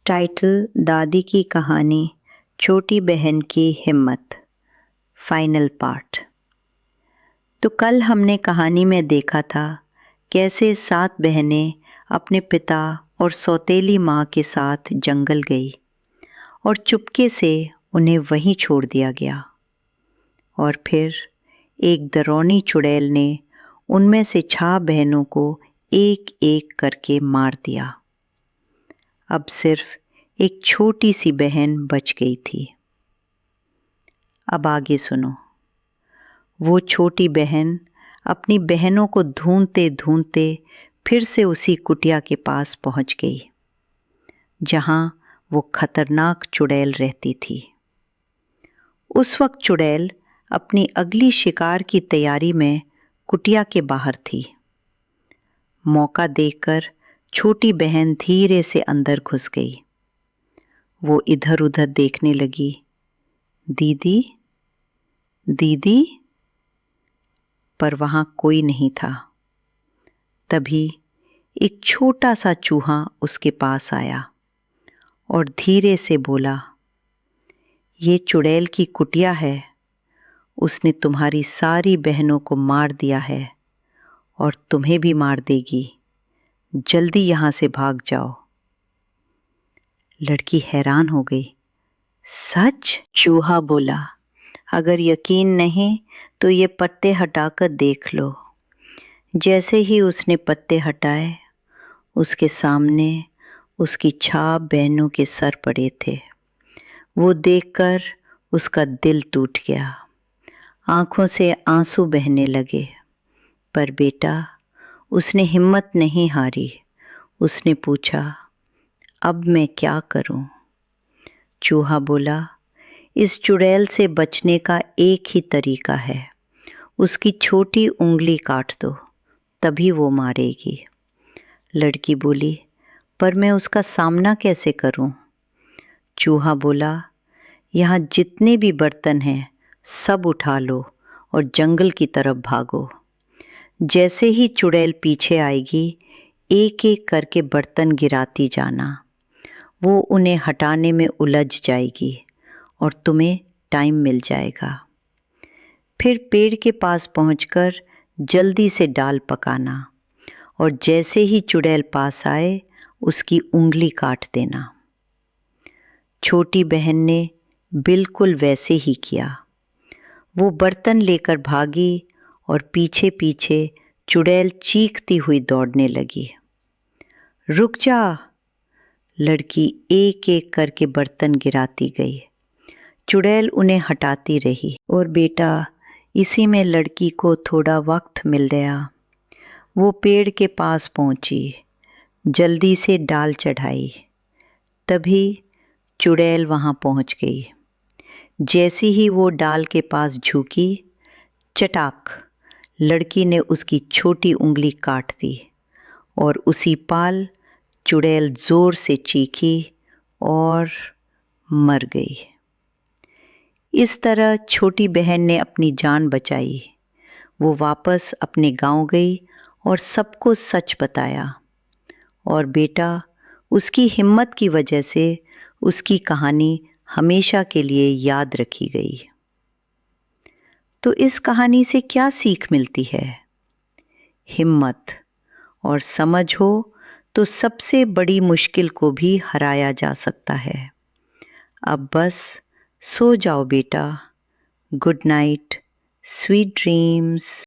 Title दादी की कहानी छोटी बहन की हिम्मत फाइनल पार्ट। तो कल हमने कहानी में देखा था कैसे 7 बहनें अपने पिता और सौतेली माँ के साथ जंगल गई और चुपके से उन्हें वहीं छोड़ दिया गया। और फिर एक दरौनी चुड़ैल ने उनमें से 6 बहनों को एक एक करके मार दिया। अब सिर्फ एक छोटी सी बहन बच गई थी। अब आगे सुनो। वो छोटी बहन अपनी बहनों को ढूंढते ढूंढते फिर से उसी कुटिया के पास पहुंच गई जहां वो खतरनाक चुड़ैल रहती थी। उस वक्त चुड़ैल अपनी अगली शिकार की तैयारी में कुटिया के बाहर थी। मौका देखकर छोटी बहन धीरे से अंदर घुस गई। वो इधर उधर देखने लगी। दीदी दीदी, पर वहां कोई नहीं था। तभी एक छोटा सा चूहा उसके पास आया और धीरे से बोला, ये चुड़ैल की कुटिया है। उसने तुम्हारी सारी बहनों को मार दिया है और तुम्हें भी मार देगी। जल्दी यहां से भाग जाओ। लड़की हैरान हो गई। सच? चूहा बोला, अगर यकीन नहीं तो ये पत्ते हटाकर देख लो। जैसे ही उसने पत्ते हटाए, उसके सामने उसकी 6 बहनों के सर पड़े थे। वो देखकर उसका दिल टूट गया। आंखों से आंसू बहने लगे। पर बेटा, उसने हिम्मत नहीं हारी। उसने पूछा, अब मैं क्या करूं? चूहा बोला, इस चुड़ैल से बचने का एक ही तरीका है। उसकी छोटी उंगली काट दो, तभी वो मारेगी। लड़की बोली, पर मैं उसका सामना कैसे करूं? चूहा बोला, यहाँ जितने भी बर्तन हैं सब उठा लो और जंगल की तरफ भागो। जैसे ही चुड़ैल पीछे आएगी, एक एक करके बर्तन गिराती जाना। वो उन्हें हटाने में उलझ जाएगी और तुम्हें टाइम मिल जाएगा। फिर पेड़ के पास पहुंचकर जल्दी से डाल पकाना और जैसे ही चुड़ैल पास आए, उसकी उंगली काट देना। छोटी बहन ने बिल्कुल वैसे ही किया। वो बर्तन लेकर भागी और पीछे पीछे चुड़ैल चीखती हुई दौड़ने लगी। रुक जा! लड़की एक एक करके बर्तन गिराती गई। चुड़ैल उन्हें हटाती रही और बेटा, इसी में लड़की को थोड़ा वक्त मिल गया। वो पेड़ के पास पहुंची, जल्दी से डाल चढ़ाई। तभी चुड़ैल वहां पहुंच गई। जैसी ही वो डाल के पास झुकी, चटाक, लड़की ने उसकी छोटी उंगली काट दी और उसी पाल चुड़ैल जोर से चीखी और मर गई। इस तरह छोटी बहन ने अपनी जान बचाई। वो वापस अपने गांव गई और सबको सच बताया। और बेटा, उसकी हिम्मत की वजह से उसकी कहानी हमेशा के लिए याद रखी गई। तो इस कहानी से क्या सीख मिलती है? हिम्मत और समझ हो तो सबसे बड़ी मुश्किल को भी हराया जा सकता है। अब बस सो जाओ बेटा। Good night, sweet dreams.